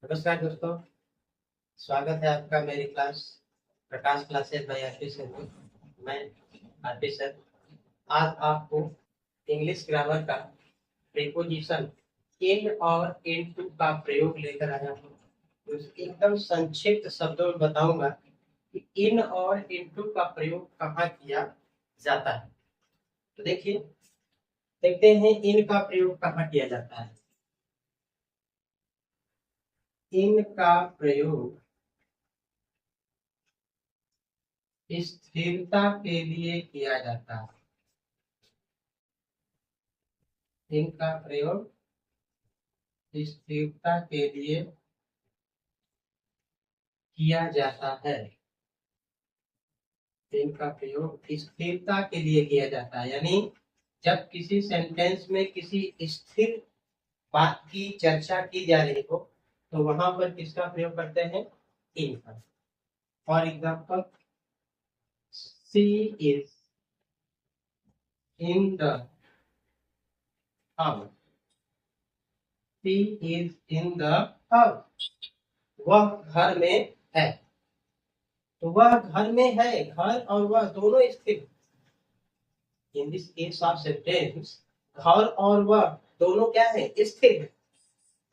नमस्कार दोस्तों, स्वागत है आपका मेरी class Prakash classes by RP sir में। मैं आरपी सर आज आपको इंग्लिश ग्रामर का प्रीपोजिशन इन और इनटू का प्रयोग लेकर आया हूँ। तो एकदम संक्षिप्त शब्दों में बताऊंगा कि इन और इनटू का प्रयोग कहाँ किया जाता है। तो देखिए, देखते हैं इन का प्रयोग कहाँ किया जाता है। इन का प्रयोग स्थिरता के लिए किया जाता है। इनका प्रयोग स्थिरता के लिए किया जाता है। इनका प्रयोग स्थिरता के लिए किया जाता है, यानी जब किसी सेंटेंस में किसी स्थिर बात की चर्चा की जा रही हो तो वहां पर किसका प्रयोग करते हैं? इन का। For example, she is in the house. She is in the house. वह घर में है। तो वह घर में है, घर और वह दोनों स्थिर। In this case of sentence घर और वह दोनों क्या है? स्थिर है।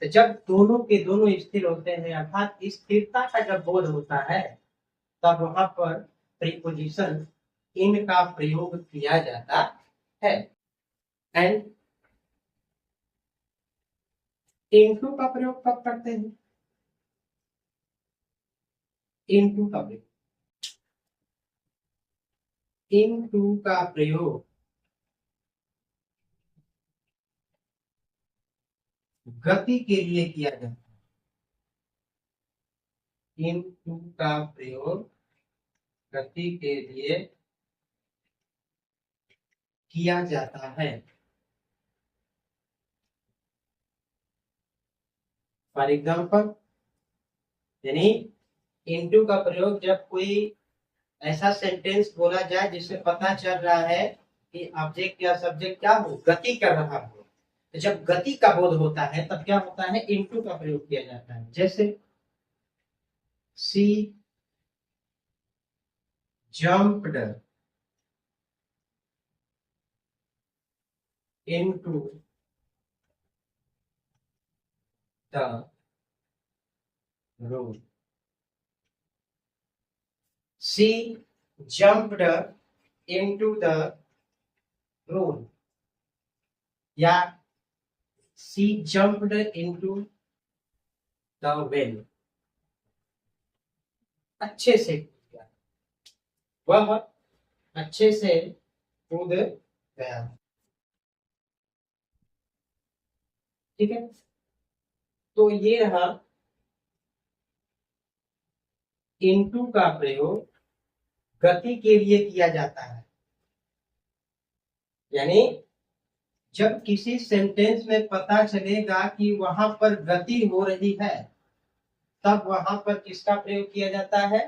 तो जब दोनों के दोनों स्थिर होते हैं अर्थात स्थिरता का जब बोध होता है तब वहां पर प्रीपोजिशन इन का प्रयोग किया जाता है। एंड इनटू का प्रयोग कब करते हैं? इनटू का प्रयोग इनटू का प्रयोग गति के लिए किया जाता है। इनटू का प्रयोग गति के लिए किया जाता है। फॉर एग्जाम्पल, यानी इनटू का प्रयोग जब कोई ऐसा सेंटेंस बोला जाए जिससे पता चल रहा है कि ऑब्जेक्ट या सब्जेक्ट क्या हो, गति कर रहा हो। तो जब गति का बोध होता है तब क्या होता है? इनटू का प्रयोग किया जाता है। जैसे she jumped into the room. She jumped into the room. या she jumped into the well. अच्छे से किया, वह अच्छे से कूद गया। ठीक है, तो ये रहा इनटू का प्रयोग गति के लिए किया जाता है। यानी जब किसी सेंटेंस में पता चलेगा कि वहां पर गति हो रही है तब वहां पर किसका प्रयोग किया जाता है?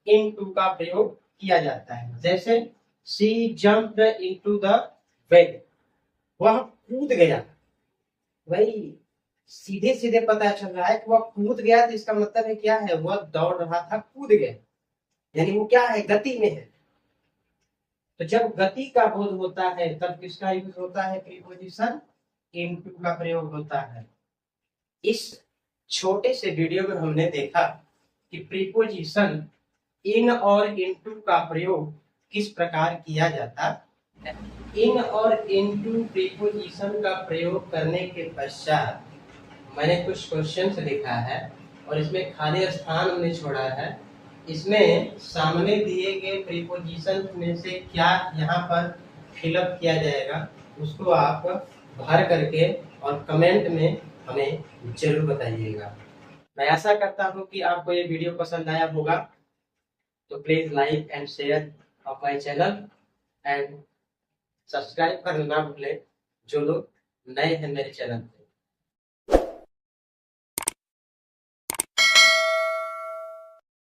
इनटू का प्रयोग किया जाता है। जैसे she jumped into the well, वह कूद गया। वही सीधे सीधे पता चल रहा है कि वह कूद गया, तो इसका मतलब है क्या है? वह दौड़ रहा था, कूद गया, यानी वो क्या है? गति में है। तो जब गति का बोध होता है तब किसका यूज होता है? प्रीपोजिशन इनटू का प्रयोग होता है। इस छोटे से वीडियो में हमने देखा कि प्रीपोजिशन इन और इनटू का प्रयोग किस प्रकार किया जाता है। इन और इनटू प्रीपोजिशन का प्रयोग करने के पश्चात मैंने कुछ क्वेश्चंस लिखा है और इसमें खाली स्थान हमने छोड़ा है। इसमें सामने दिए गए प्रीपोजिशन में से क्या यहाँ पर फिलअप किया जाएगा उसको आप भर करके और कमेंट में हमें जरूर बताइएगा। मैं आशा करता हूँ कि आपको ये वीडियो पसंद आया होगा। तो please like and share of my channel and subscribe करना ना भूलें जो लोग नए हैं मेरे चैनल पे।